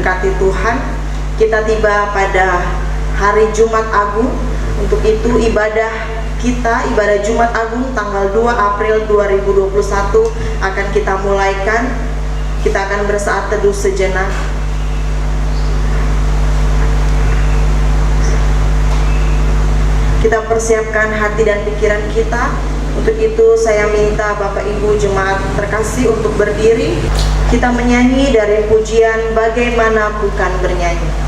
diberkati Tuhan. Kita tiba pada hari Jumat Agung. Untuk itu ibadah kita, ibadah Jumat Agung tanggal 2 April 2021 akan kita mulaikan. Kita akan bersaat teduh sejenak. Kita persiapkan hati dan pikiran kita. Untuk itu saya minta Bapak Ibu jemaat terkasih untuk berdiri. Kita menyanyi dari pujian Bagaimana Bukan Bernyanyi.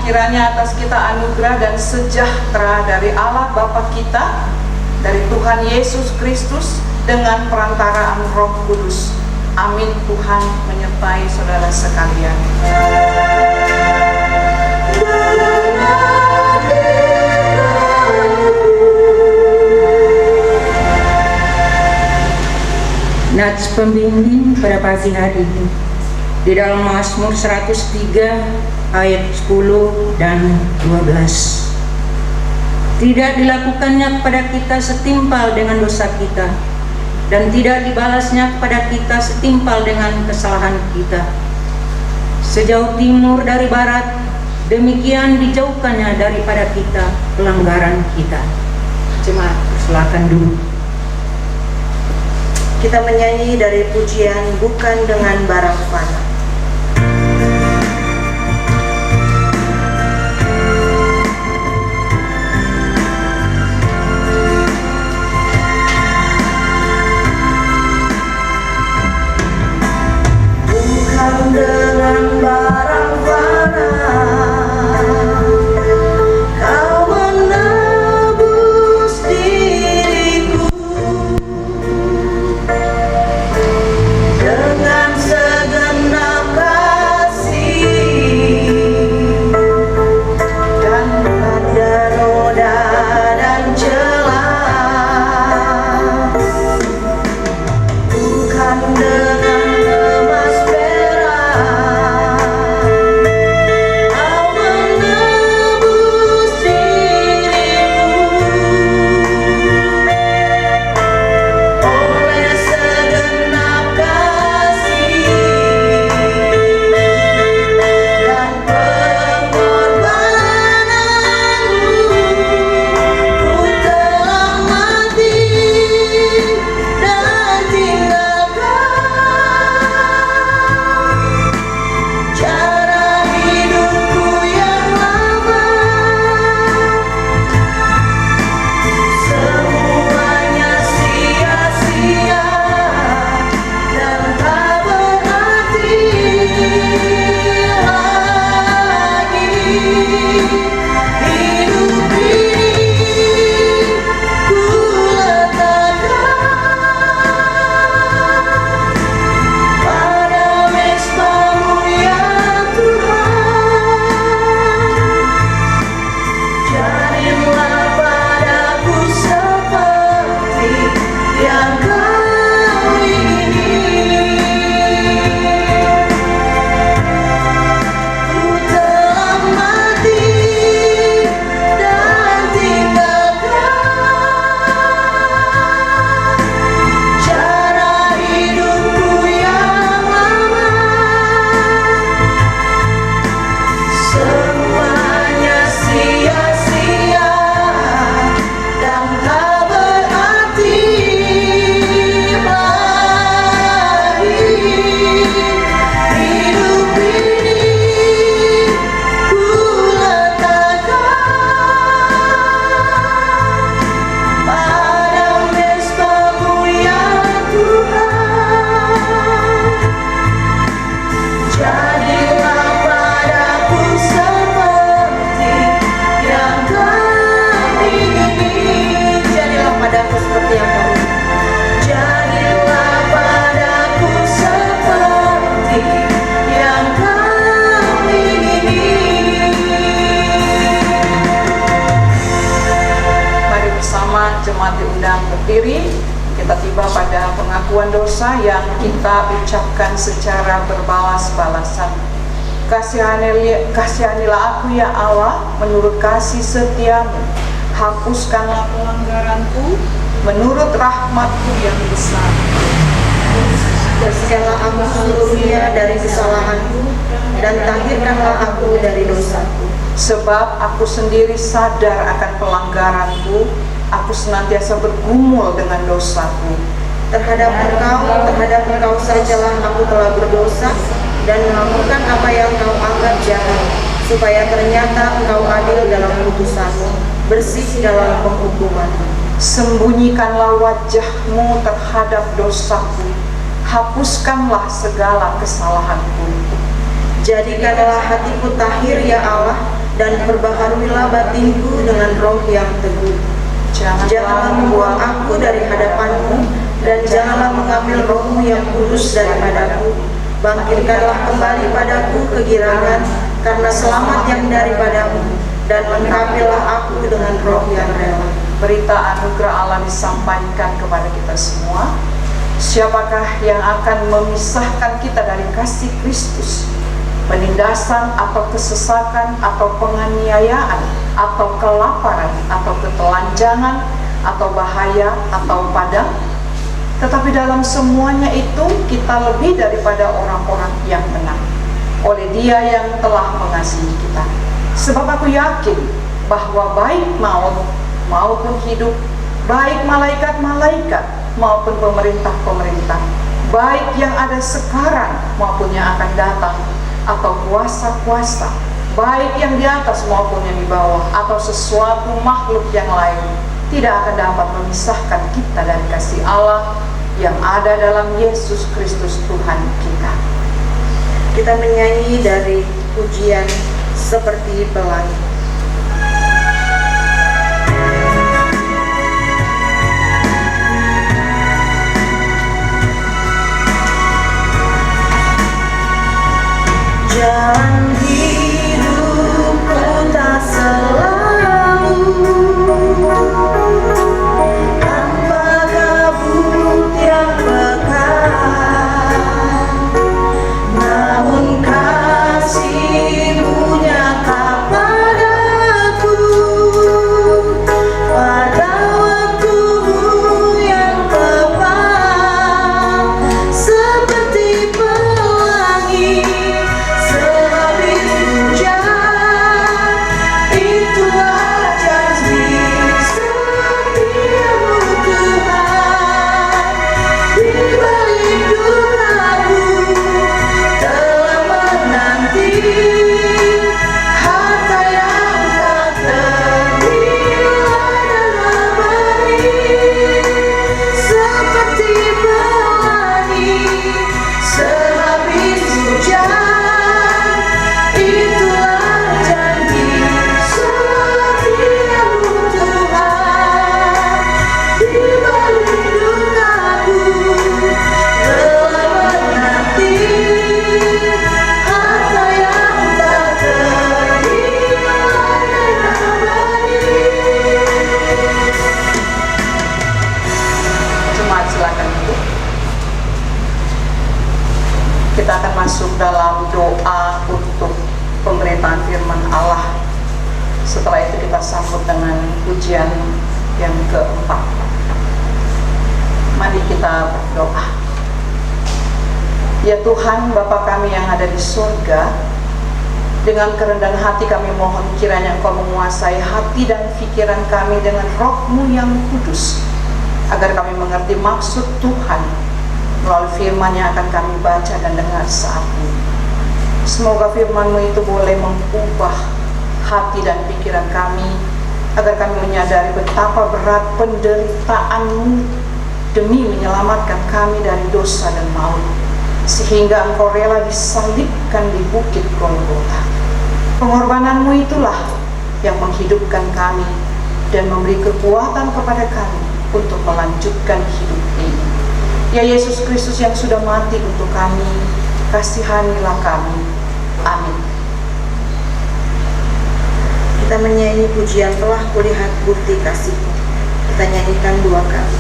Kiranya atas kita anugerah dan sejahtera dari Allah Bapa kita, dari Tuhan Yesus Kristus dengan perantaraan Roh Kudus. Amin. Tuhan menyertai saudara sekalian. Nats pembimbing pada pagi hari ini di dalam Mazmur 103 ayat 10 dan 12. Tidak dilakukannya kepada kita setimpal dengan dosa kita, dan tidak dibalasnya kepada kita setimpal dengan kesalahan kita. Sejauh timur dari barat, demikian dijauhkannya daripada kita pelanggaran kita. Jemaat, silakan dulu. Kita menyanyi dari pujian Bukan Dengan Barang Fana. Dengan barang fana, kau ini kita tiba pada pengakuan dosa yang kita ucapkan secara berbalas-balasan. Kasihanilah aku ya Allah menurut kasih setiamu. Hapuskanlah pelanggaranku menurut rahmatmu yang besar. Bersihkanlah aku seluruhnya dari kesalahanku, dan tahirkanlah aku dari dosaku. Sebab aku sendiri sadar akan pelanggaranku, aku senantiasa bergumul dengan dosaku. Terhadap engkau sajalah aku telah berdosa dan melakukan apa yang kau anggap jahat, supaya ternyata engkau adil dalam putusanmu, bersih dalam penghukumanmu. Sembunyikanlah wajahmu terhadap dosaku, hapuskanlah segala kesalahanku. Jadikanlah hatiku tahir ya Allah, dan perbaharuilah batinku dengan roh yang teguh. Janganlah membuang aku dari hadapanmu, dan janganlah mengambil rohmu yang kudus daripadaku. Bangkitkanlah kembali padaku kegirangan, karena selamat yang daripadamu, dan lengkapilah aku dengan roh yang rela. Berita anugerah Allah disampaikan kepada kita semua. Siapakah yang akan memisahkan kita dari kasih Kristus? Penindasan atau kesesakan atau penganiayaan atau kelaparan atau ketelanjangan atau bahaya atau padang? Tetapi dalam semuanya itu kita lebih daripada orang-orang yang menang oleh Dia yang telah mengasihi kita. Sebab aku yakin bahwa baik maut maupun hidup, baik malaikat-malaikat maupun pemerintah-pemerintah, baik yang ada sekarang maupun yang akan datang, atau kuasa-kuasa, baik yang di atas maupun yang di bawah, atau sesuatu makhluk yang lain, tidak akan dapat memisahkan kita dari kasih Allah yang ada dalam Yesus Kristus Tuhan kita. Kita menyanyi dari pujian Seperti Pelangi. Jalan hidupku tak selalu tanpa kabut yang pekat, namun kasih-Mu nyata padaku pada waktu-Mu yang tepat. Seperti pelangi sehabis hujan, itulah janji setiamu Tuhan. Di balik dukaku telah menanti harta yang tak ternilai dan abadi. Seperti pelangi sehabis hujan, itulah janji setiamu Tuhan. Di balik dukaku telah menanti harta yang tak ternilai dan abadi. Jemaat silakan duduk. Kita akan masuk dalam doa untuk pemberitaan firman Allah. Setelah itu kita sambut dengan pujian yang keempat. Mari kita berdoa. Ya Tuhan, Bapa kami yang ada di surga, dengan kerendahan hati kami mohon kiranya Engkau menguasai hati dan pikiran kami dengan Roh-Mu yang kudus, agar kami mengerti maksud Tuhan melalui firman yang akan kami baca dan dengar saat ini. Semoga firman-Mu itu boleh mengubah hati dan pikiran kami, agar kami menyadari betapa berat penderitaan-Mu demi menyelamatkan kami dari dosa dan maut, sehingga Engkau rela disalibkan di bukit Golgota. Pengorbanan-Mu itulah yang menghidupkan kami dan memberi kekuatan kepada kami untuk melanjutkan hidup ini. Ya Yesus Kristus yang sudah mati untuk kami, kasihanilah kami. Amin. Kita menyanyi pujian Telah Kulihat Bukti Kasih-Mu. Kita nyanyikan 2 kali.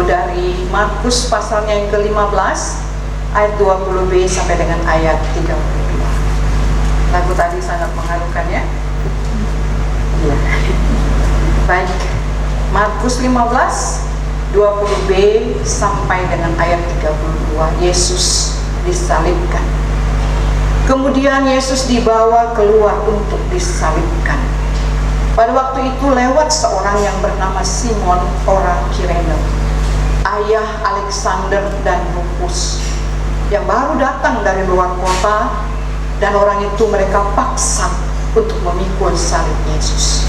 dari Markus pasalnya yang ke-15 ayat 20b sampai dengan ayat 32. Lagu tadi sangat mengharukan ya. Iya. Baik. Markus 15 20b sampai dengan ayat 32. Yesus disalibkan. Kemudian Yesus dibawa keluar untuk disalibkan. Pada waktu itu lewat seorang yang bernama Simon orang Kirene, ayah Alexander dan Rufus, yang baru datang dari luar kota, dan orang itu mereka paksa untuk memikul salib Yesus.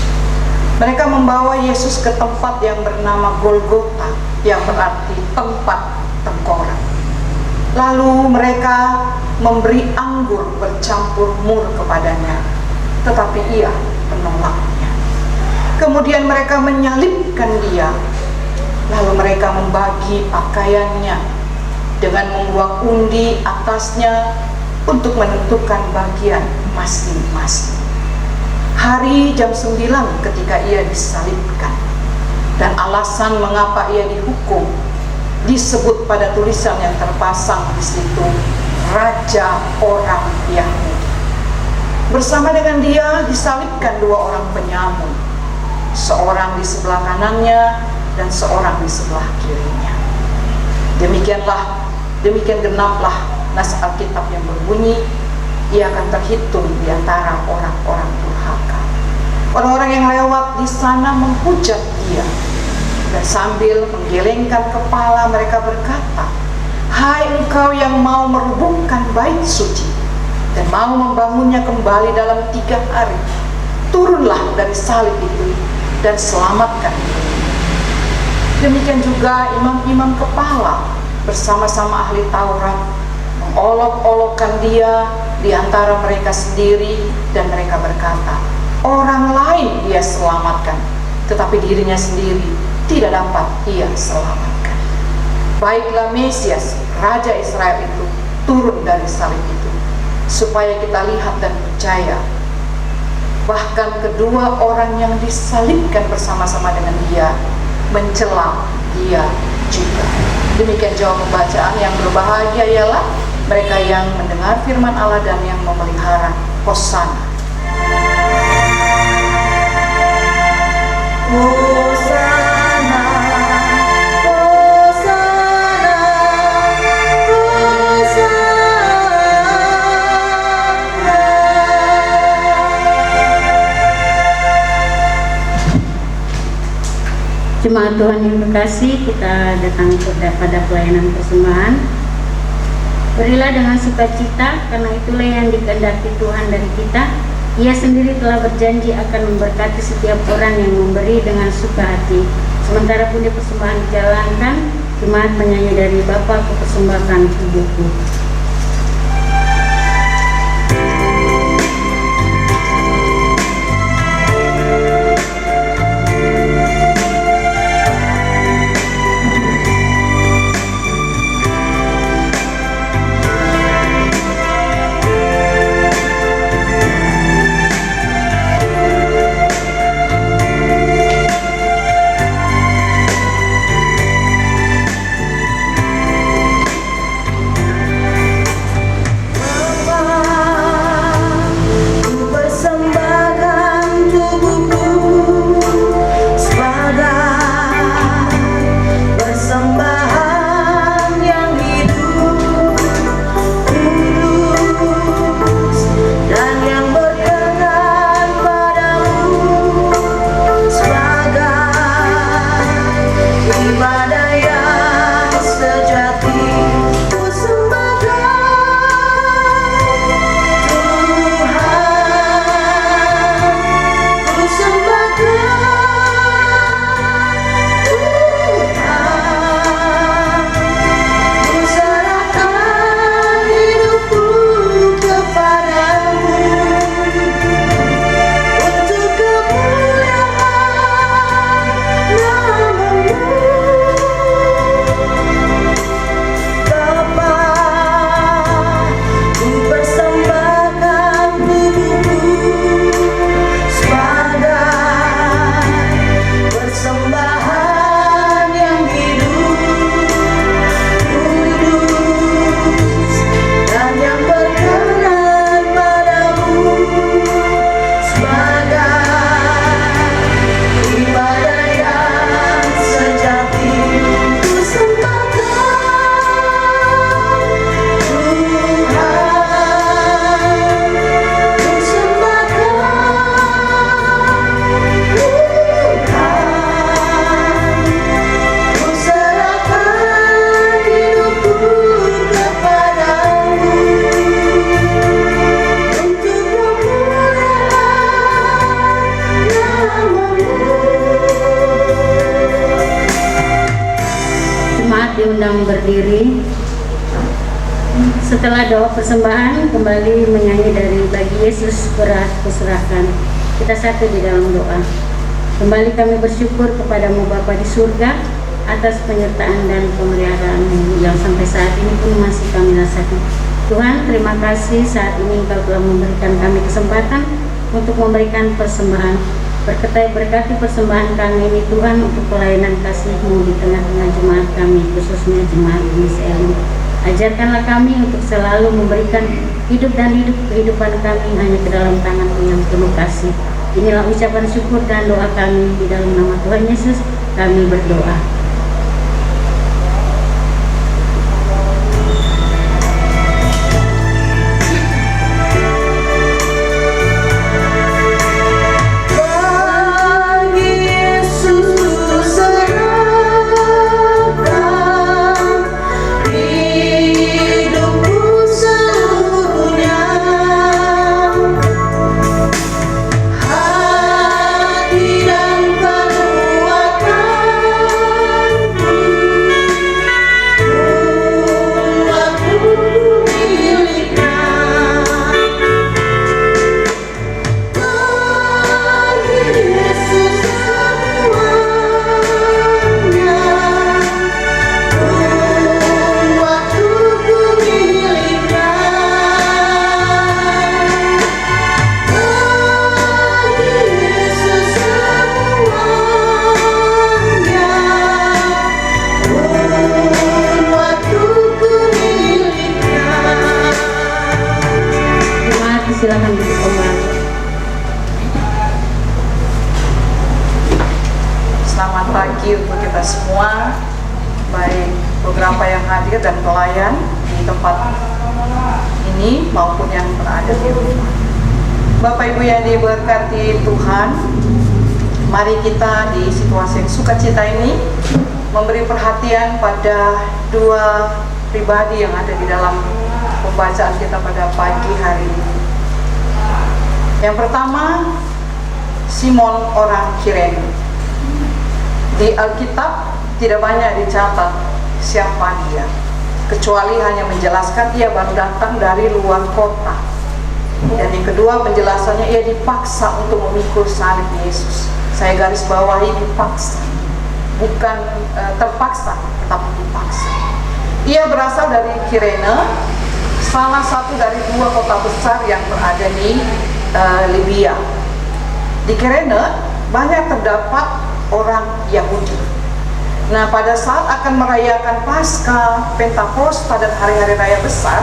Mereka membawa Yesus ke tempat yang bernama Golgota, yang berarti tempat tengkorak. Lalu mereka memberi anggur bercampur mur kepadanya, tetapi ia menolaknya. Kemudian mereka menyalibkan dia. Lalu mereka membagi pakaiannya dengan membuang undi atasnya untuk menentukan bagian masing-masing. Hari jam 9 ketika ia disalibkan, dan alasan mengapa ia dihukum disebut pada tulisan yang terpasang di situ, Raja Orang Yahudi. Bersama dengan dia disalibkan dua orang penyamun, seorang di sebelah kanannya dan seorang di sebelah kirinya. Demikian genaplah nas Alkitab yang berbunyi, ia akan terhitung di antara orang-orang durhaka. Orang-orang yang lewat di sana menghujat dia, dan sambil menggelengkan kepala mereka berkata, "Hai engkau yang mau merubuhkan bait suci dan mau membangunnya kembali dalam 3 hari, turunlah dari salib itu dan selamatkan dirimu." Demikian juga imam-imam kepala bersama-sama ahli Taurat mengolok-olokkan dia di antara mereka sendiri, dan mereka berkata, "Orang lain dia selamatkan, tetapi dirinya sendiri tidak dapat ia selamatkan. Baiklah Mesias, Raja Israel itu turun dari salib itu, supaya kita lihat dan percaya." Bahkan kedua orang yang disalibkan bersama-sama dengan dia mencela dia juga. Demikian jawab pembacaan. Yang berbahagia ialah mereka yang mendengar firman Allah dan yang memelihara. Hosana. Hosana, Hosana, Jemaat Tuhan yang terkasih, kita datang pada pelayanan persembahan. Berilah dengan sukacita, karena itulah yang dikehendaki Tuhan dari kita. Ia sendiri telah berjanji akan memberkati setiap orang yang memberi dengan suka hati. Sementara pundi persembahan dijalankan, jemaat menyanyi dari Bapa ku persembahkan tubuhku. diundang berdiri. Setelah doa persembahan, kembali menyanyi dari Bagi Yesus Kuserahkan. Kita satu di dalam doa. Kembali kami bersyukur kepadamu Bapa di surga atas penyertaan dan pemeliharaan-Mu yang sampai saat ini pun masih kami rasakan. Tuhan, terima kasih saat ini Engkau telah memberikan kami kesempatan untuk memberikan persembahan. Berkati persembahan kami ini Tuhan untuk pelayanan kasih-Mu di tengah-tengah jemaat kami, khususnya jemaat Elim. Ajarkanlah kami untuk selalu memberikan hidup dan kehidupan kami hanya ke dalam tangan-Mu yang penuh kasih. Inilah ucapan syukur dan doa kami di dalam nama Tuhan Yesus kami berdoa. Silakan duduk kembali. Selamat pagi untuk kita semua, baik beberapa yang hadir dan pelayan di tempat ini maupun yang berada di rumah. Bapak Ibu yang diberkati Tuhan, mari kita di situasi yang sukacita ini memberi perhatian pada dua pribadi yang ada di dalam pembacaan kita pada pagi hari ini. Yang pertama, Simon orang Kirene. Di Alkitab tidak banyak dicatat siapa dia, kecuali hanya menjelaskan ia baru datang dari luar kota. Dan yang kedua, penjelasannya ia dipaksa untuk memikul salib Yesus. Saya garis bawahi dipaksa, bukan terpaksa, tetapi dipaksa. Ia berasal dari Kirene, salah satu dari dua kota besar yang berada di Libya. Di Kirene banyak terdapat orang Yahudi. Nah, pada saat akan merayakan Paskah, Pentakosta dan hari-hari raya besar,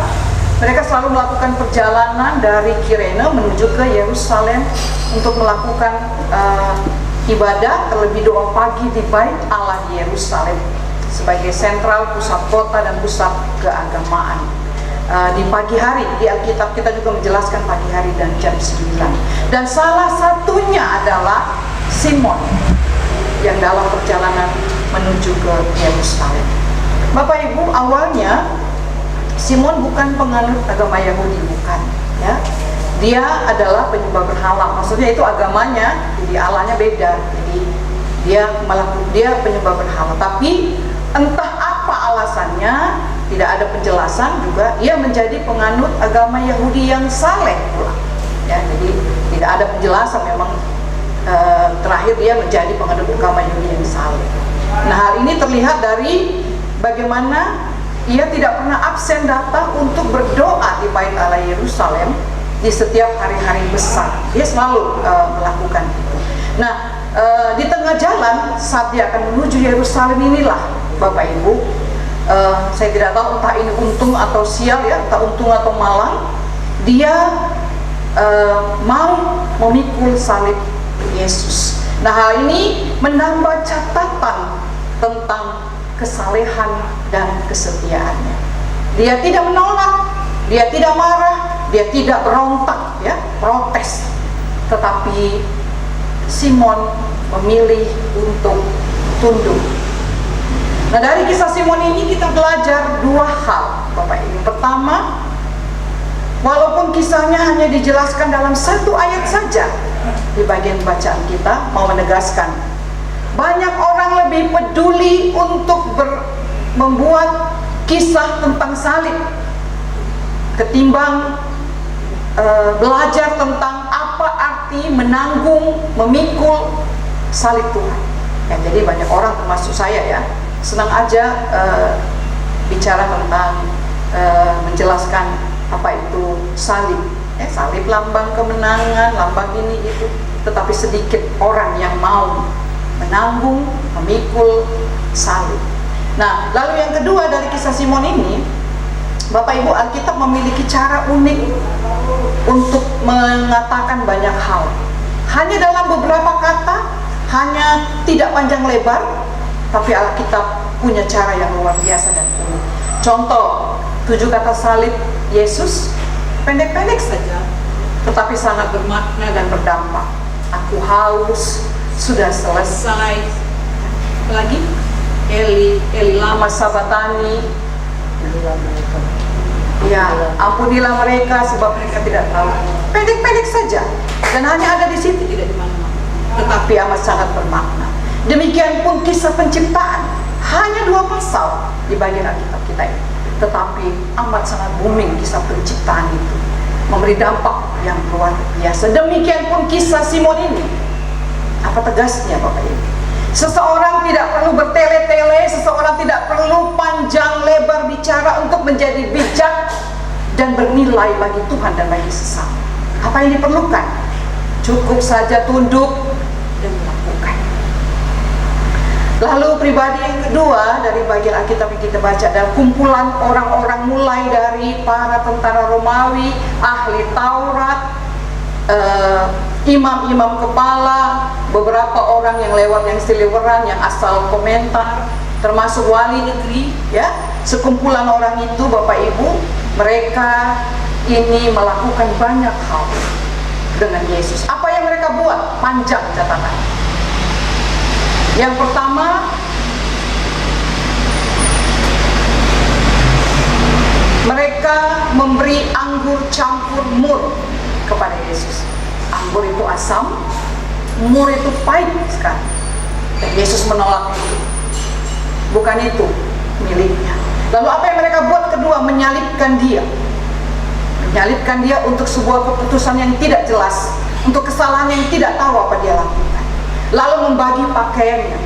mereka selalu melakukan perjalanan dari Kirene menuju ke Yerusalem untuk melakukan ibadah, terlebih doa pagi di Bait Allah di Yerusalem sebagai sentral pusat kota dan pusat keagamaan. Di pagi hari, di Alkitab kita juga menjelaskan pagi hari dan jam 9. Dan salah satunya adalah Simon yang dalam perjalanan menuju ke Yerusalem. Bapak Ibu, awalnya Simon bukan penganut agama Yahudi, bukan, ya. Dia adalah penyembah berhala. Maksudnya itu agamanya, jadi Allahnya beda. Jadi dia penyembah berhala. Tapi entah apa alasannya, tidak ada penjelasan juga, ia menjadi penganut agama Yahudi yang saleh pula. Ya, jadi tidak ada penjelasan memang terakhir dia menjadi penganut agama Yahudi yang saleh. Nah, hal ini terlihat dari bagaimana ia tidak pernah absen datang untuk berdoa di Bait Allah Yerusalem di setiap hari-hari besar. Dia selalu melakukan itu. Nah, di tengah jalan saat dia akan menuju Yerusalem inilah, Bapak Ibu, saya tidak tahu entah ini untung atau sial ya, entah untung atau malang, dia mau memikul salib Yesus. Nah, hal ini menambah catatan tentang kesalehan dan kesetiaannya. Dia tidak menolak, dia tidak marah, dia tidak berontak, ya, protes. Tetapi Simon memilih untuk tunduk. Nah, dari kisah Simon ini kita belajar dua hal, Bapak Ibu. Pertama, walaupun kisahnya hanya dijelaskan dalam satu ayat saja di bagian bacaan kita, mau menegaskan banyak orang lebih peduli untuk membuat kisah tentang salib ketimbang belajar tentang apa arti menanggung, memikul salib Tuhan. Ya, jadi banyak orang termasuk saya ya senang aja bicara tentang menjelaskan apa itu salib. Salib lambang kemenangan, lambang ini itu, tetapi sedikit orang yang mau menanggung, memikul salib. Nah, lalu yang kedua dari kisah Simon ini, Bapak Ibu, Alkitab memiliki cara unik untuk mengatakan banyak hal. Hanya dalam beberapa kata, hanya tidak panjang lebar, tapi Alkitab punya cara yang luar biasa dan unik. Contoh, 7 kata salib Yesus, pendek-pendek saja, tetapi sangat bermakna dan berdampak. Aku haus, sudah selesai. Lagi, Eli, Eli lama sabatani. Ya, ampunilah mereka sebab mereka tidak tahu. Pendek-pendek saja dan hanya ada di situ, tidak di mana-mana. Tetapi amat sangat bermakna. Demikian pun kisah penciptaan, hanya 2 pasal di bagian Alkitab kita ini. Tetapi amat sangat booming kisah penciptaan itu, memberi dampak yang luar biasa. Demikian pun kisah Simon ini. Apa tegasnya Bapak Ibu? Seseorang tidak perlu bertele-tele, seseorang tidak perlu panjang lebar bicara untuk menjadi bijak dan bernilai bagi Tuhan dan bagi sesama. Apa yang diperlukan? Cukup saja tunduk dan melakukan. Lalu pribadi yang kedua dari bagian Alkitab yang kita baca adalah kumpulan orang-orang mulai dari para tentara Romawi, ahli Taurat, imam-imam kepala, beberapa orang yang lewat yang seliweran, yang asal komentar, termasuk wali negeri, ya. Sekumpulan orang itu Bapak Ibu, mereka ini melakukan banyak hal dengan Yesus. Apa yang mereka buat? Panjang catatan. Yang pertama, mereka memberi anggur campur mur kepada Yesus. Anggur itu asam, mur itu pahit sekali. Dan Yesus menolak itu. Bukan itu miliknya. Lalu apa yang mereka buat kedua? Menyalibkan dia. Menyalibkan dia untuk sebuah keputusan yang tidak jelas, untuk kesalahan yang tidak tahu apa dia lakukan. Lalu membagi pakaiannya,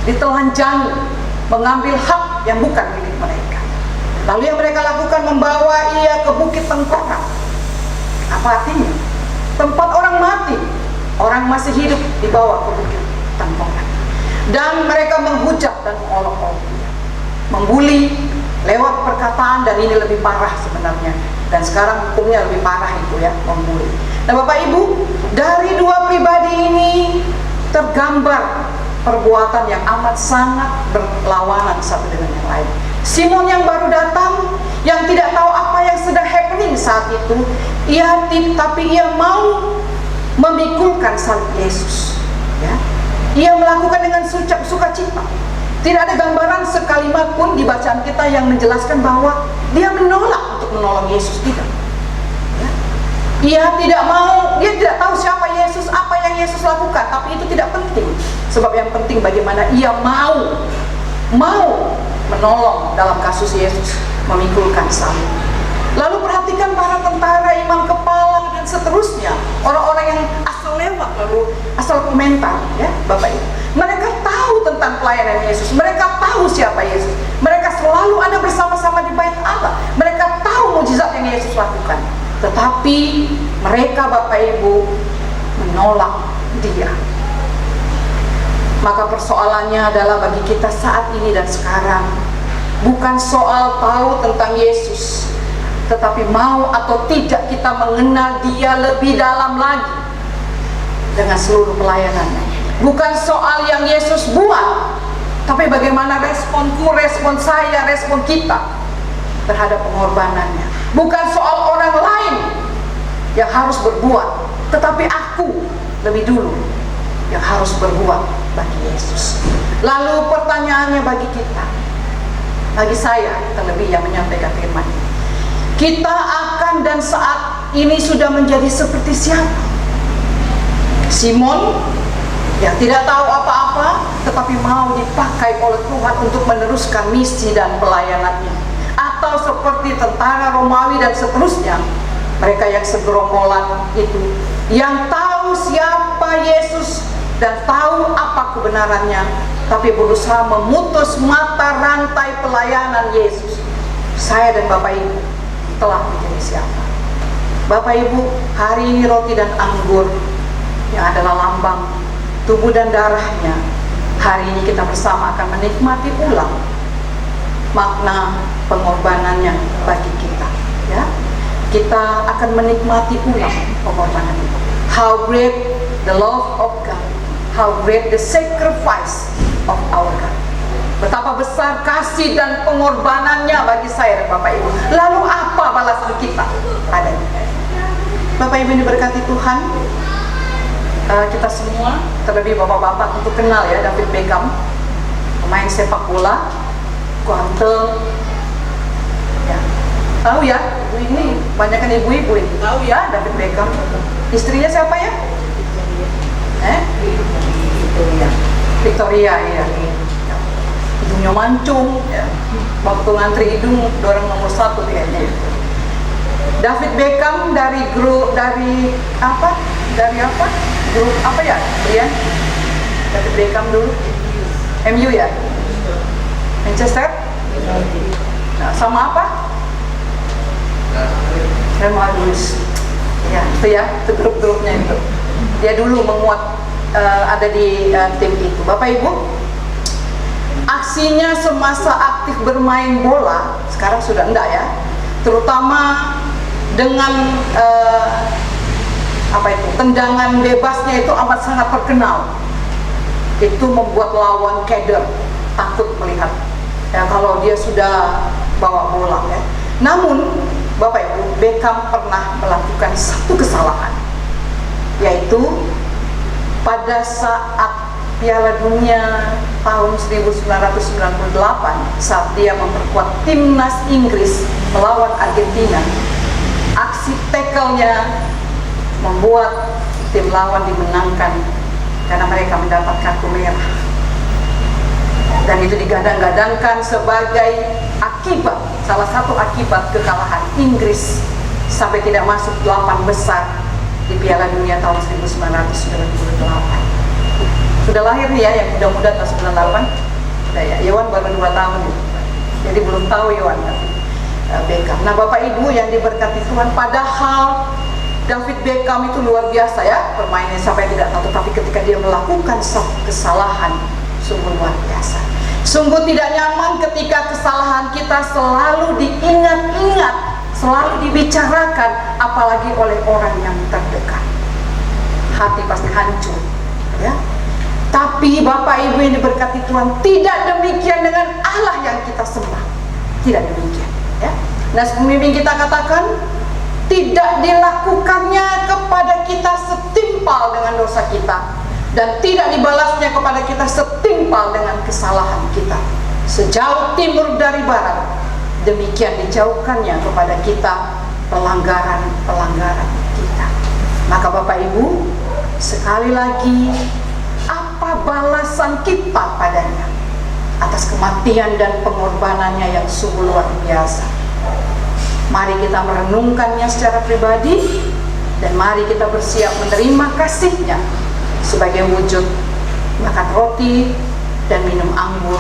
ditelanjangi, mengambil hak yang bukan milik mereka. Lalu yang mereka lakukan membawa ia ke bukit tengkorak. Apa artinya? Tempat orang mati, orang masih hidup dibawa ke bukit tengkorak. Dan mereka menghujat dan mengolok-olok dia, membuli lewat perkataan, dan ini lebih parah sebenarnya. Dan sekarang hukumnya lebih parah itu ya, membuli. Nah Bapak Ibu, dari 2 pribadi ini tergambar perbuatan yang amat sangat berlawanan satu dengan yang lain. Simon yang baru datang, yang tidak tahu apa yang sedang happening saat itu, tapi ia mau memikulkan salib Yesus. Ya. Ia melakukan dengan sukacita. Tidak ada gambaran sekalimat pun di bacaan kita yang menjelaskan bahwa dia menolak untuk menolong Yesus, tidak. Ya. Ia tidak mau, dia tidak tahu siapa Yesus, apa yang Yesus lakukan, tapi itu tidak penting. Sebab yang penting bagaimana ia mau menolong dalam kasus Yesus memikulkan salib. Lalu perhatikan para tentara, imam kepala dan seterusnya, orang-orang yang asal lewat lalu asal komentar, ya Bapak Ibu. Mereka tahu tentang pelayanan Yesus, mereka tahu siapa Yesus, mereka selalu ada bersama-sama di bait Allah, mereka tahu mukjizat yang Yesus lakukan, tetapi mereka Bapak Ibu menolak dia. Maka persoalannya adalah bagi kita saat ini dan sekarang, bukan soal tahu tentang Yesus, tetapi mau atau tidak kita mengenal dia lebih dalam lagi dengan seluruh pelayanannya. Bukan soal yang Yesus buat, tapi bagaimana responku, respon saya, respon kita terhadap pengorbanannya. Bukan soal orang lain yang harus berbuat, tetapi aku lebih dulu yang harus berbuat bagi Yesus. Lalu pertanyaannya bagi kita, bagi saya terlebih yang menyampaikan firman ini, kita akan dan saat ini sudah menjadi seperti siapa? Simon yang tidak tahu apa-apa tetapi mau dipakai oleh Tuhan untuk meneruskan misi dan pelayanannya. Atau seperti tentara Romawi dan seterusnya, mereka yang segerombolan itu yang tahu siapa Yesus dan tahu apa kebenarannya, tapi berusaha memutus mata rantai pelayanan Yesus. Saya dan Bapak Ibu telah menjadi siapa? Bapak Ibu, hari ini roti dan anggur yang adalah lambang tubuh dan darahnya, hari ini kita bersama akan menikmati ulang makna pengorbanannya bagi kita, ya. Kita akan menikmati ulang pengorbanan itu. How great the love of God, how great the sacrifice of our God. Betapa besar kasih dan pengorbanannya bagi saya dan Bapak Ibu. Lalu apa balasan kita padanya? Bapak Ibu yang diberkati Tuhan, kita semua, terlebih bapak-bapak, untuk kenal ya David Beckham, pemain sepak bola, ganteng, ya. Tahu ya, ibu ini banyakkan ibu-ibu ini. Tahu ya David Beckham. Istrinya siapa ya? Victoria, ya. Hidungnya mancung, ya. Waktu ngantri hidung dorong nomor 1 kayaknya. David Beckham dari grup apa? Grup apa ya? Brian? David Beckham dulu. MU ya? Manchester? Nah, sama apa? Real Madrid. Ya, itu grup-grupnya itu. Dia dulu menguat ada di tim itu. Bapak Ibu, aksinya semasa aktif bermain bola sekarang sudah enggak ya. Terutama dengan tendangan bebasnya itu amat sangat terkenal. Itu membuat lawan keder takut melihat ya kalau dia sudah bawa bola ya. Namun Bapak Ibu, Beckham pernah melakukan satu kesalahan, yaitu pada saat Piala Dunia tahun 1998 saat dia memperkuat timnas Inggris melawan Argentina. Aksi tackle-nya membuat tim lawan dimenangkan karena mereka mendapat kartu merah, dan itu digadang-gadangkan sebagai akibat, salah satu akibat kekalahan Inggris sampai tidak masuk 8 besar di Piala Dunia tahun 1998. Sudah lahir nih ya yang muda-muda tahun 98. Udah ya, Yohan baru 2 tahun nih. Jadi belum tahu Yohan Beckham. Nah Bapak Ibu yang diberkati Tuhan, padahal David Beckham itu luar biasa ya permainannya sampai tidak tahu, tapi ketika dia melakukan satu kesalahan sungguh luar biasa. Sungguh tidak nyaman ketika kesalahan kita selalu diingat-ingat, selalu dibicarakan, apalagi oleh orang yang terdekat. Hati pasti hancur, ya. Tapi Bapak Ibu yang diberkati Tuhan, tidak demikian dengan Allah yang kita sembah. Tidak demikian, ya. Nah, pemimpin kita katakan, tidak dilakukannya kepada kita setimpal dengan dosa kita, dan tidak dibalasnya kepada kita setimpal dengan kesalahan kita. Sejauh timur dari barat, demikian dijauhkannya kepada kita pelanggaran-pelanggaran kita. Maka Bapak Ibu, sekali lagi, apa balasan kita padanya atas kematian dan pengorbanannya yang sungguh luar biasa? Mari kita merenungkannya secara pribadi, dan mari kita bersiap menerima kasih-Nya sebagai wujud makan roti dan minum anggur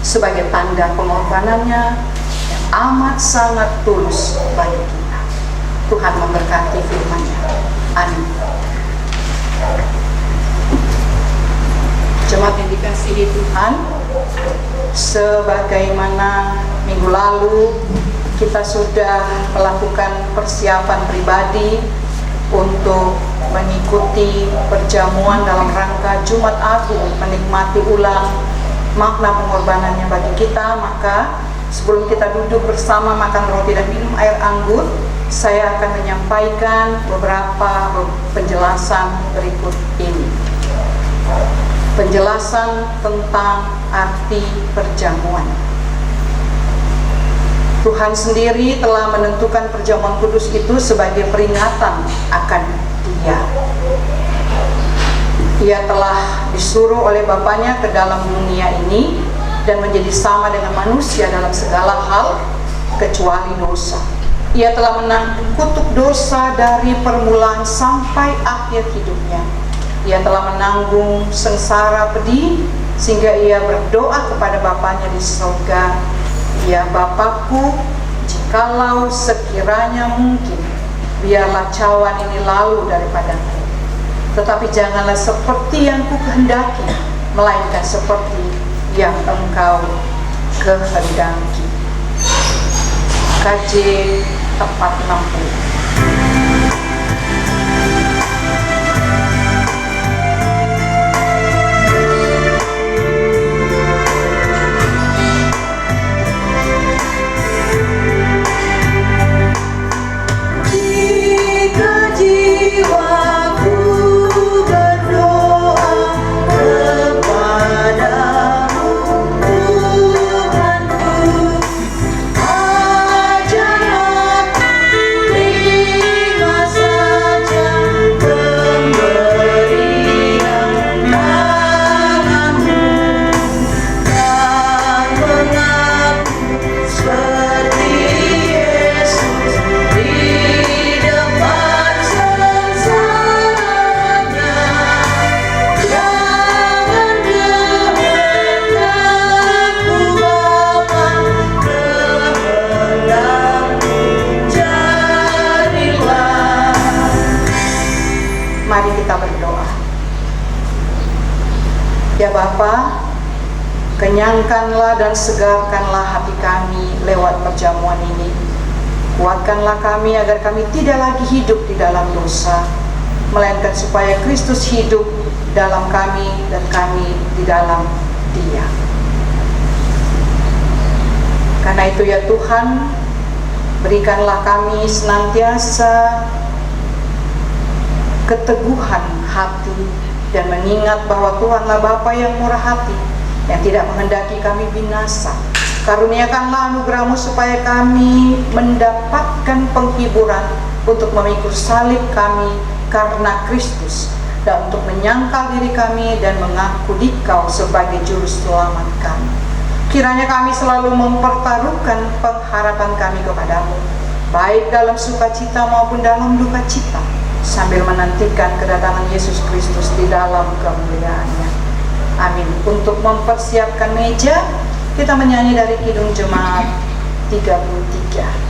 sebagai tanda pengorbanannya yang amat sangat tulus bagi kita. Tuhan memberkati firman-Nya. Amin. Jemaat yang dikasihi Tuhan, sebagaimana minggu lalu kita sudah melakukan persiapan pribadi untuk mengikuti perjamuan dalam rangka Jumat Agung, menikmati ulang makna pengorbanannya bagi kita, maka sebelum kita duduk bersama makan roti dan minum air anggur, saya akan menyampaikan beberapa penjelasan berikut ini. Penjelasan tentang arti perjamuan. Tuhan sendiri telah menentukan perjamuan kudus itu sebagai peringatan akan Dia. Ia telah disuruh oleh Bapaknya ke dalam dunia ini dan menjadi sama dengan manusia dalam segala hal kecuali dosa. Ia telah menanggung kutuk dosa dari permulaan sampai akhir hidupnya. Ia telah menanggung sengsara pedih sehingga ia berdoa kepada Bapaknya di surga, "Ya Bapakku, jikalau sekiranya mungkin, biarlah cawan ini lalu daripadaku. Tetapi janganlah seperti yang kukehendaki, melainkan seperti yang Engkau kehendaki." KJ 460. Jiwaku berdoa kepadamu, Tuhanku, ajarlah terima saja pemberian tanganmu dan mengaku seperti Yesus di depan sengsaranya. Jangan kehendakku Bapa, kehendakmu jadilah. Mari kita berdoa. Ya Bapa, kenyangkanlah dan segarkanlah hati kami lewat perjamuan ini. Kuatkanlah kami agar kami tidak lagi hidup di dalam dosa, melainkan supaya Kristus hidup dalam kami dan kami di dalam Dia. Karena itu ya Tuhan, berikanlah kami senantiasa keteguhan hati dan mengingat bahwa Tuhanlah Bapa yang murah hati, yang tidak menghendaki kami binasa. Karuniakanlah anugerah-Mu supaya kami mendapatkan penghiburan untuk memikul salib kami karena Kristus, dan untuk menyangkal diri kami dan mengaku Dikau sebagai juru selamat kami. Kiranya kami selalu mempertaruhkan pengharapan kami kepadamu, baik dalam sukacita maupun dalam duka cita, sambil menantikan kedatangan Yesus Kristus di dalam kemuliaan-Nya. Amin. Untuk mempersiapkan meja, kita menyanyi dari Kidung Jemaat 33.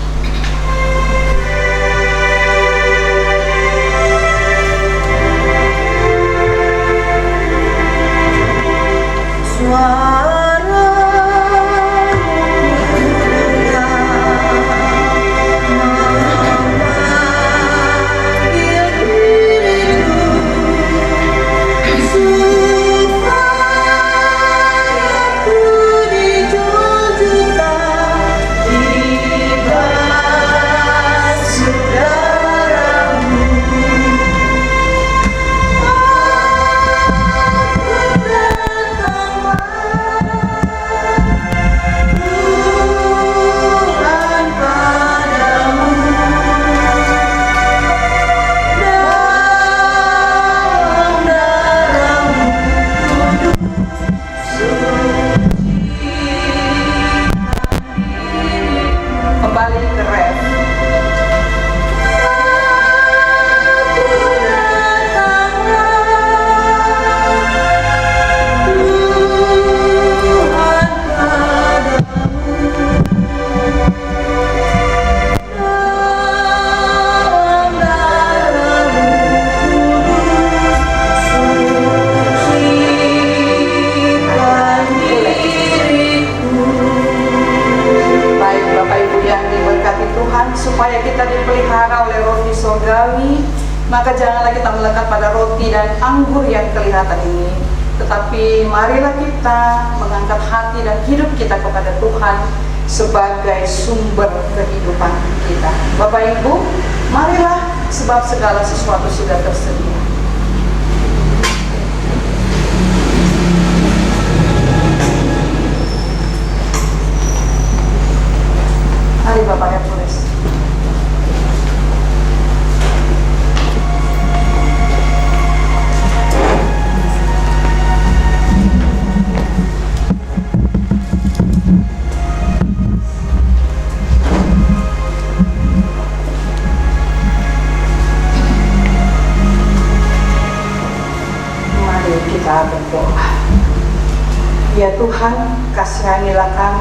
Supaya kita dipelihara oleh roti surgawi, maka janganlah kita melekat pada roti dan anggur yang kelihatan ini, tetapi marilah kita mengangkat hati dan hidup kita kepada Tuhan sebagai sumber kehidupan kita. Bapak Ibu, marilah, sebab segala sesuatu sudah tersedia. Mari Bapak Hercules.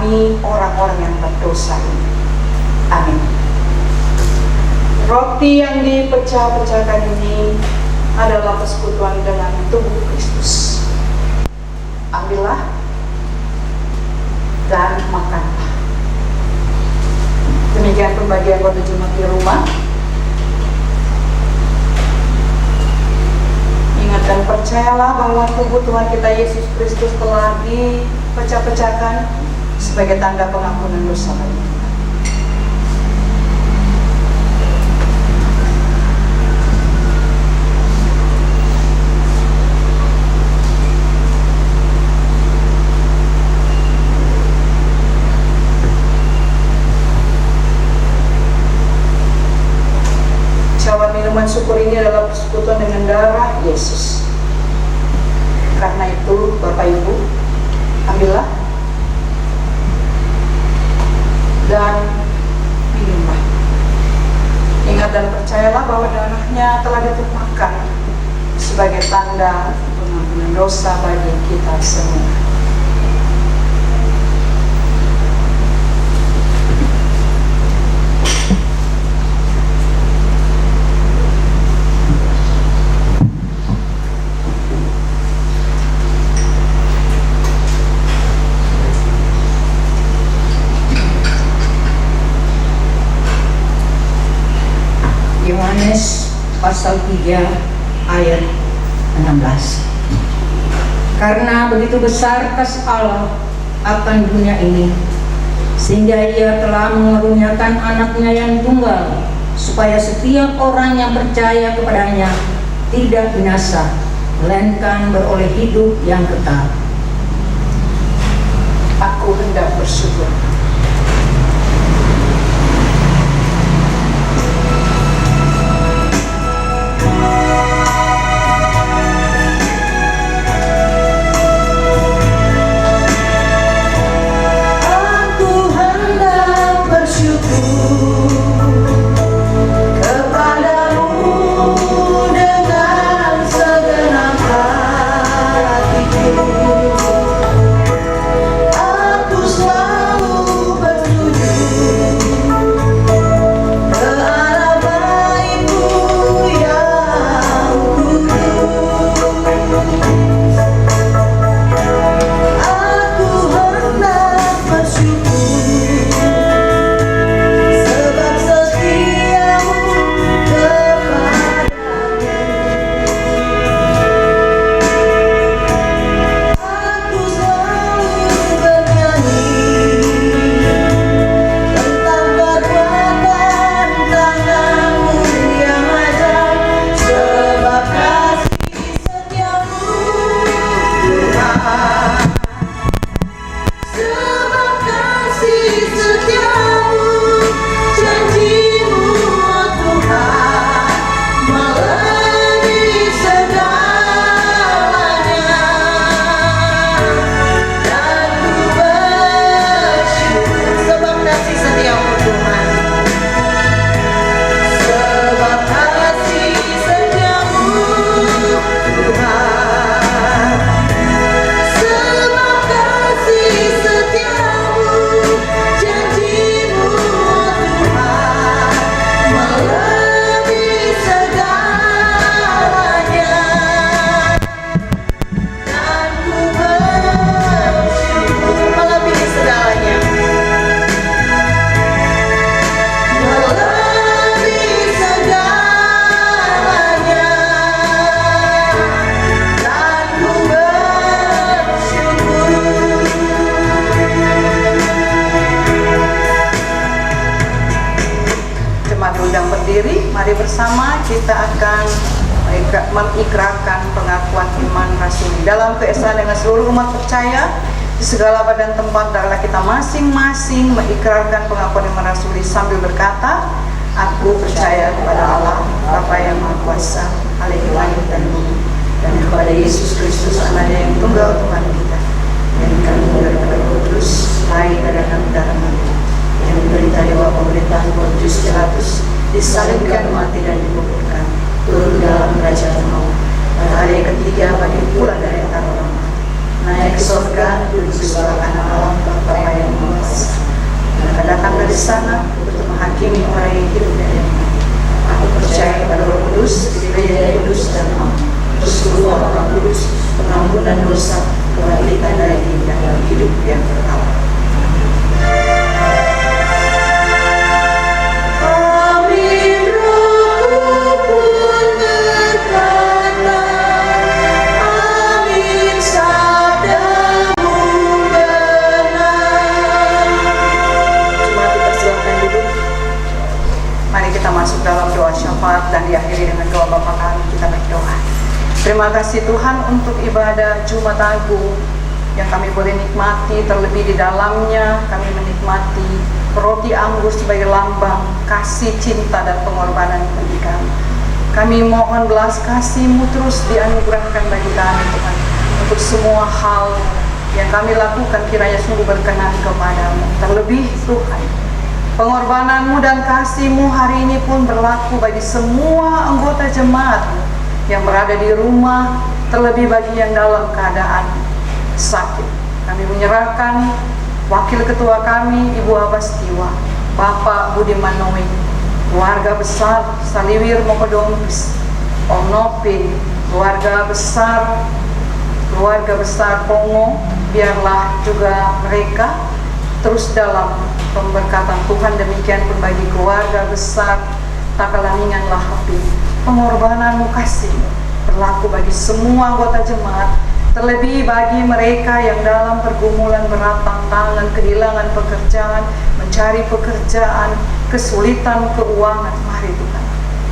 kami orang-orang yang berdosa ini. Amin. Roti yang dipecah-pecahkan ini adalah persekutuan dengan tubuh Kristus. Ambillah dan makanlah. Demikian pembagian waktu Jumat di rumah. Ingat dan percayalah bahwa tubuh Tuhan kita Yesus Kristus telah dipecah-pecahkan sebagai tanda pengampunan dosa bagi kita. Cawan minuman syukur ini adalah persekutuan dengan darah Yesus. Karena itu, Bapak Ibu, ambillah dan minumlah. Ingat dan percayalah bahwa darahnya telah ditumpahkan sebagai tanda pengampunan dosa bagi kita semua. Yohanes pasal 3 ayat 16. Karena begitu besar kasih Allah akan dunia ini, sehingga Ia telah mengaruniakan anaknya yang tunggal, supaya setiap orang yang percaya kepadanya tidak binasa, melainkan beroleh hidup yang kekal. Aku hendak bersyukur. Mari bersama kita akan mengikrarkan pengakuan iman rasuli dalam keesaan dengan seluruh umat percaya di segala badan tempat. Adalah kita masing-masing mengikrarkan pengakuan iman rasuli sambil berkata, aku percaya kepada Allah Bapa yang Maha Kuasa, Alaihi langit dan bumi, dan kepada Yesus Kristus Anaknya yang tunggal Tuhan kita, yang dikandung dari Roh Kudus, lahir dari anak darah mati, yang menderita di bawah pemerintahan Pontius Pilatus, disalibkan, mati dan dikuburkan, turun dalam kerajaan maut, pada hari yang ketiga bagi pulang dari antara orang mati, naik ke surga, duduk di sebelah kanan Allah Bapa yang Maha Esa. Dan akan datang dari sana untuk menghakimi orang yang hidup dan yang mati. Aku percaya pada Roh Kudus, Gereja yang kudus dan am, persekutuan Orang Kudus, pengampunan dosa, kebangkitan dari dan hidup yang kekal. Amin. Rohku pun berkata, amin, sabdamu benar. Cuma dipersilakan duduk. Mari kita masuk dalam doa syafaat dan diakhiri dengan doa Bapa kami. Kita berdoa. Terima kasih Tuhan untuk ibadah Jumat Agung yang kami boleh nikmati, terlebih di dalamnya kami menikmati roti anggur sebagai lambang kasih, cinta, dan pengorbanan bagi kami. Kami mohon belas kasih-Mu terus dianugerahkan bagi kami Tuhan, untuk semua hal yang kami lakukan kiranya sungguh berkenan kepadamu. Terlebih Tuhan, pengorbanan-Mu dan kasih-Mu hari ini pun berlaku bagi semua anggota jemaat yang berada di rumah, terlebih bagi yang dalam keadaan sakit. Kami menyerahkan Wakil Ketua kami, Ibu Abastiwa, Bapak Budiman Noe, keluarga besar Saliwir Mokodompis, Om Nopin, keluarga besar Pongo, biarlah juga mereka terus dalam pemberkatan Tuhan. Demikian pun bagi keluarga besar Takalaningan Lahapin, pengorbanan-Mu kasih-Mu berlaku bagi semua anggota jemaat, terlebih bagi mereka yang dalam pergumulan berat, tantangan, kehilangan pekerjaan, mencari pekerjaan, kesulitan keuangan. Mari Tuhan,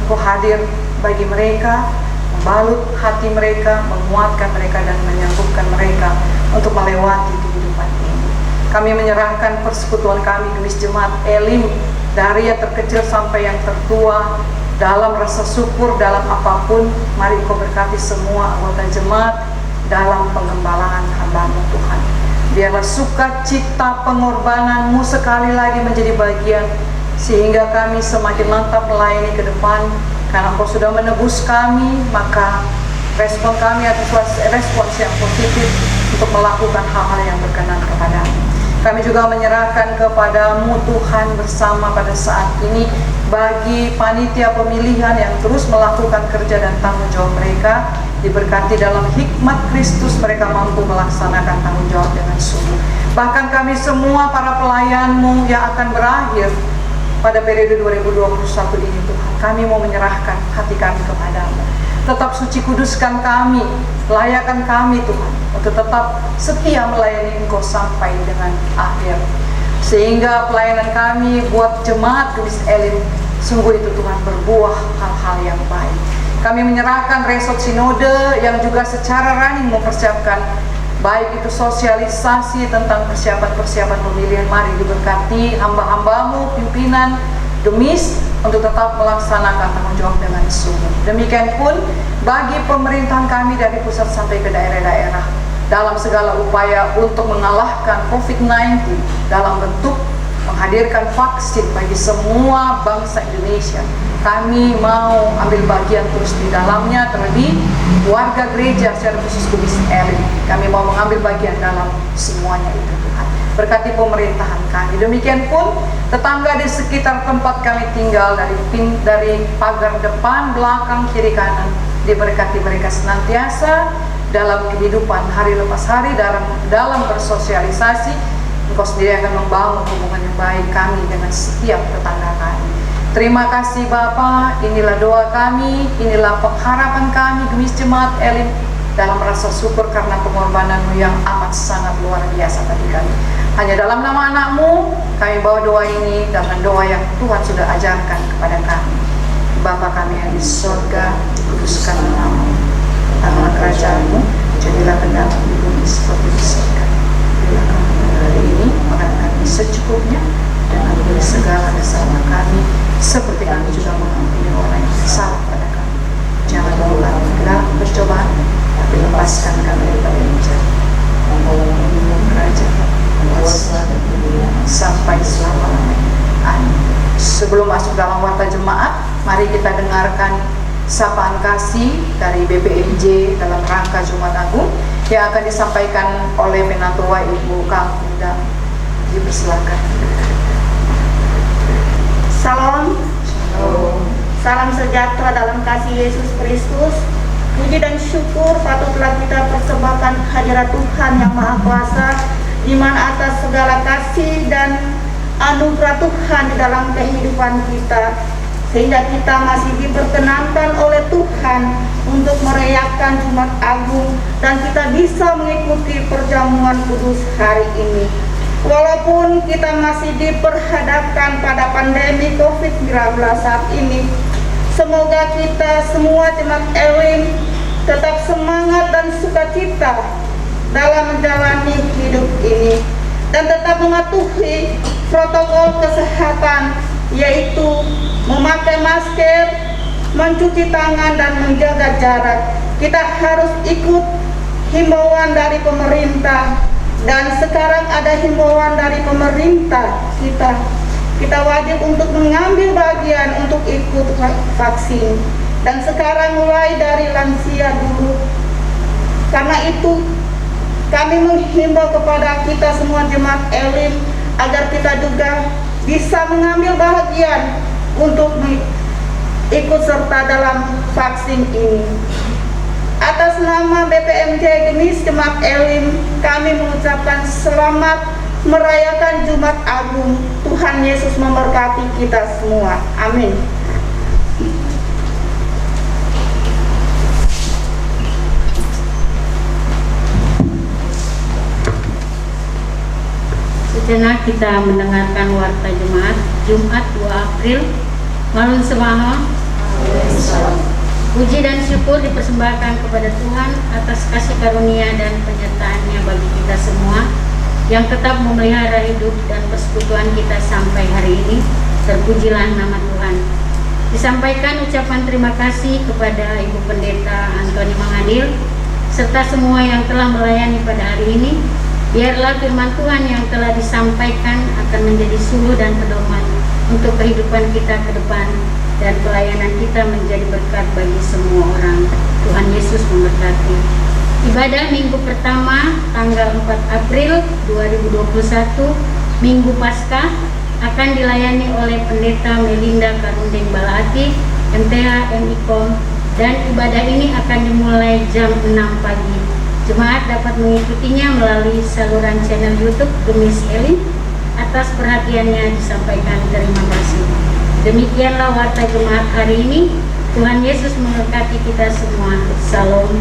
Engkau hadir bagi mereka, membalut hati mereka, menguatkan mereka, dan menyanggup mereka untuk melewati kehidupan ini. Kami menyerahkan persekutuan kami, Gemis Jemaat Elim, dari yang terkecil sampai yang tertua, dalam rasa syukur, dalam apapun. Mari Engkau berkati semua anggota jemaat dalam pengembalaan hamba-Mu Tuhan. Biarlah sukacita pengorbanan-Mu sekali lagi menjadi bagian, sehingga kami semakin mantap melayani ke depan. Karena Engkau sudah menebus kami, maka respon kami atas respons yang positif untuk melakukan hal-hal yang berkenan kepada-Mu. Kami juga menyerahkan kepada-Mu Tuhan bersama pada saat ini bagi panitia pemilihan yang terus melakukan kerja dan tanggung jawab mereka. Diberkati dalam hikmat Kristus, mereka mampu melaksanakan tanggung jawab dengan sungguh. Bahkan kami semua para pelayan-Mu yang akan berakhir pada periode 2021 ini Tuhan, kami mau menyerahkan hati kami kepada-Mu. Tetap suci kuduskan kami, layakan kami Tuhan, untuk tetap setia melayani Engkau sampai dengan akhir. Sehingga pelayanan kami buat jemaat Gemis Elim, sungguh itu Tuhan berbuah hal-hal yang baik. Kami menyerahkan resort sinode yang juga secara running mempersiapkan, baik itu sosialisasi tentang persiapan-persiapan pemilihan. Mari diberkati hamba-hamba-Mu, pimpinan Gemis, untuk tetap melaksanakan tanggung jawab dengan sungguh. Demikian pun bagi pemerintahan kami dari pusat sampai ke daerah-daerah, dalam segala upaya untuk mengalahkan COVID-19 dalam bentuk menghadirkan vaksin bagi semua bangsa Indonesia. Kami mau ambil bagian terus di dalamnya, terlebih warga gereja secara khusus Gemis Elim. Kami mau mengambil bagian dalam semuanya itu Tuhan. Berkati pemerintahan kami. Demikian pun tetangga di sekitar tempat kami tinggal, dari pagar depan, belakang, kiri, kanan, diberkati mereka senantiasa dalam kehidupan hari lepas hari, dalam bersosialisasi. Engkau sendiri akan membangun hubungan yang baik kami dengan setiap tetangga kami. Terima kasih Bapa, inilah doa kami, inilah pengharapan kami Gemis Jemaat Elim, dalam rasa syukur karena pengorbanan-Mu yang amat sangat luar biasa bagi kami. Hanya dalam nama anak-Mu kami bawa doa ini, dengan doa yang Tuhan sudah ajarkan kepada kami. Bapa kami yang di surga, dikuduskan nama-Mu, datanglah kerajaan-Mu, jadilah kehendak-Mu di bumi seperti di surga. Berilah kami hari ini makan kami secukupnya, dan ampuni segala kesalahan kami, seperti kami juga mengampuni orang yang bersalah pada kami. Jangan bawa kami ke dalam percobaan, tapi lepaskan kami daripada yang jahat. Engkau kerajaan, kuasa dan kemuliaan sampai selama-lamanya. Amin. Sebelum masuk dalam warta jemaat, mari kita dengarkan sapaan kasih dari BPMJ dalam rangka Jumat Agung yang akan disampaikan oleh Penatua Ibu Kang Unda. Dipersilakan. Salam, salam sejahtera dalam kasih Yesus Kristus. Puji dan syukur patutlah kita persembahkan hadirat Tuhan yang Maha Kuasa, di mana atas segala kasih dan anugerah Tuhan di dalam kehidupan kita, sehingga kita masih diperkenankan oleh Tuhan untuk merayakan Jumat Agung dan kita bisa mengikuti perjamuan kudus hari ini. Walaupun kita masih diperhadapkan pada pandemi COVID-19 saat ini, semoga kita semua jemaat Elim tetap semangat dan sukacita dalam menjalani hidup ini dan tetap mematuhi protokol kesehatan, yaitu memakai masker, mencuci tangan, dan menjaga jarak. Kita harus ikut himbauan dari pemerintah, dan sekarang ada himbauan dari pemerintah kita wajib untuk mengambil bagian untuk ikut vaksin, dan sekarang mulai dari lansia dulu. Karena itu kami menghimbau kepada kita semua jemaat Elim agar kita juga bisa mengambil bagian untuk ikut serta dalam vaksin ini. Atas nama BPMJ Genis Jemaat Elim, kami mengucapkan selamat merayakan Jumat Agung. Tuhan Yesus memberkati kita semua. Amin. Sejenak kita mendengarkan warta Jemaat Jumat 2 April. Malun Semaha. Puji dan syukur dipersembahkan kepada Tuhan atas kasih karunia dan penyertaan-Nya bagi kita semua yang tetap memelihara hidup dan persekutuan kita sampai hari ini. Terpujilah nama Tuhan. Disampaikan ucapan terima kasih kepada Ibu Pendeta Antoni Mangadil serta semua yang telah melayani pada hari ini. Biarlah firman Tuhan yang telah disampaikan akan menjadi suluh dan pedoman untuk kehidupan kita ke depan, dan pelayanan kita menjadi berkat bagi semua orang. Tuhan Yesus memberkati. Ibadah minggu pertama tanggal 4 April 2021, Minggu Paskah, akan dilayani oleh Pendeta Melinda Karundeng Balaati, MTH MIKOM, dan ibadah ini akan dimulai jam 6 pagi. Jemaat dapat mengikutinya melalui saluran channel YouTube Gemis Elim. Atas perhatiannya disampaikan terima kasih. Demikianlah warta Jemaat hari ini. Tuhan Yesus memberkati kita semua. Salam.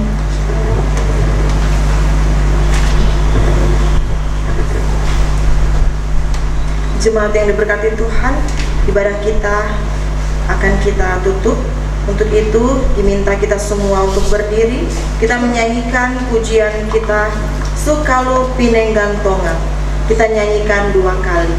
Jemaat yang diberkati Tuhan, ibadah kita akan kita tutup. Untuk itu diminta kita semua untuk berdiri. Kita menyanyikan pujian kita Sukalu Pinenggantongan. Kita nyanyikan 2 kali.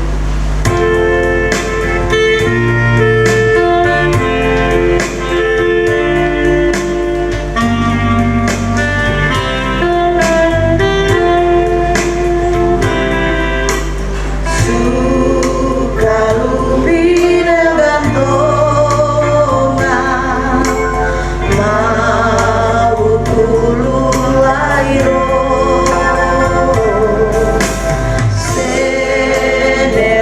Sene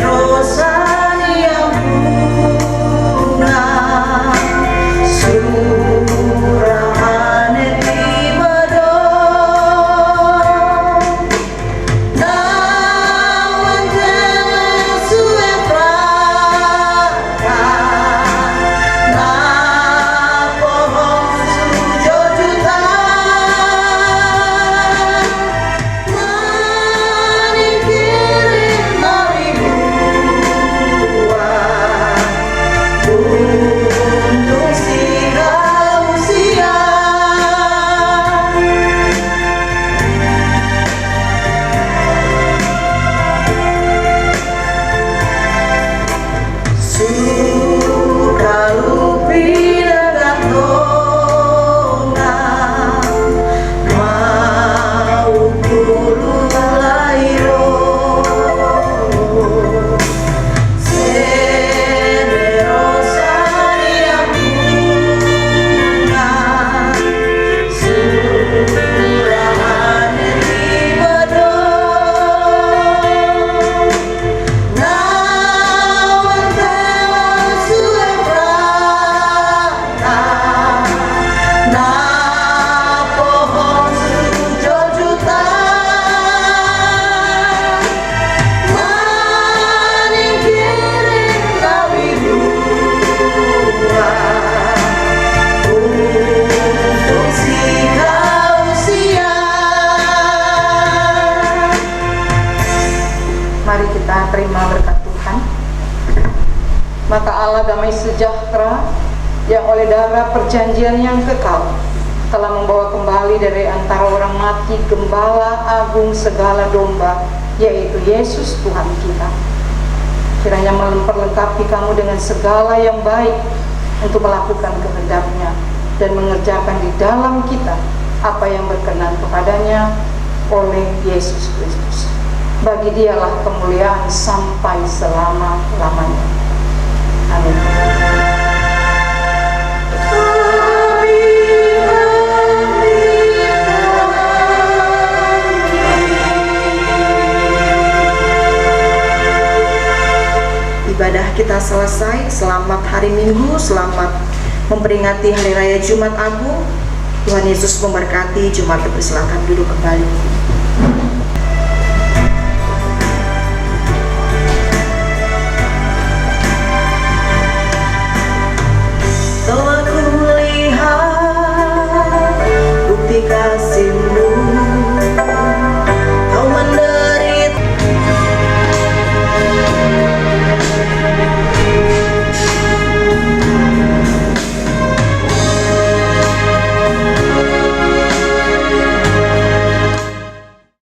Maka Allah damai sejahtera yang oleh darah perjanjian yang kekal telah membawa kembali dari antara orang mati Gembala agung segala domba, yaitu Yesus Tuhan kita. Kiranya memperlengkapi kamu dengan segala yang baik untuk melakukan kehendak-Nya dan mengerjakan di dalam kita apa yang berkenan kepadanya oleh Yesus Kristus. Bagi Dialah kemuliaan sampai selama-lamanya. Amin. Ibadah kita selesai. Selamat hari Minggu, selamat memperingati Hari Raya Jumat Agung. Tuhan Yesus memberkati. Jumat, silakan duduk kembali.